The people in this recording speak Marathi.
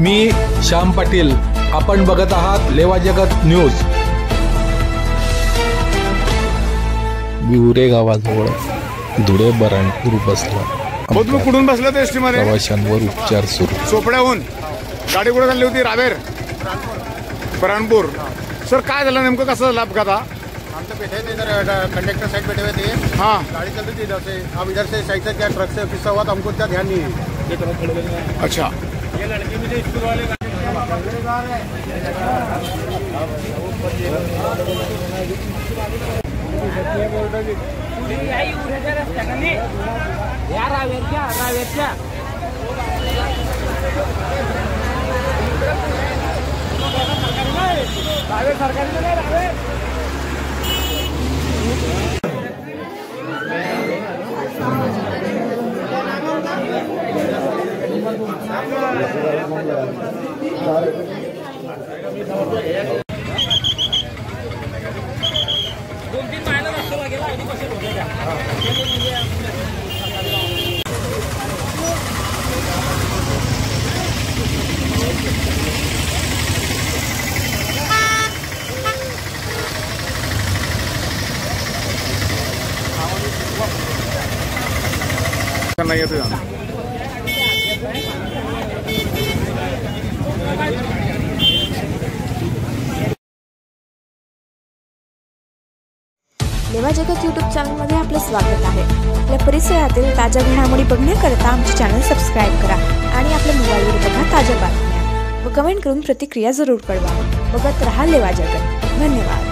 मी श्याम पाटील, आपण बघत आहात लेवा जगत न्यूज। बिवरे गावाजवळ धुळे बराणपूर बसला। तुम्ही कुठून बसला ते एसटी मध्ये? प्रवाशांवर उपचार सुरू। चोपड्याहून गाडी कुठे चालली होती? रावेर बराणपूर। सर काय झालं नेमकं, कसं झालं अपघात? हम तो बैठे थे इधर, कंडक्टर साइड बैठे हुए थे। हाँ, गाड़ी चल रही थी इधर से, अब इधर से साइड से क्या ट्रक से किस्सा हुआ तो हमको इतना ध्यान नहीं है। अच्छा। ये लड़के भी थे स्कूल वाले। नहीं है तो जाना। लेवा जगत यूट्यूब चॅनलमध्ये आपलं स्वागत आहे। आपल्या परिसरातील ताज्या घडामोडी बघण्याकरता आमचे चॅनल सबस्क्राइब करा आणि आपल्या मोबाईलवर बघा ताज्या बातम्या व कमेंट करून प्रतिक्रिया जरूर कळवा। बघत रहा लेवा जगत। धन्यवाद।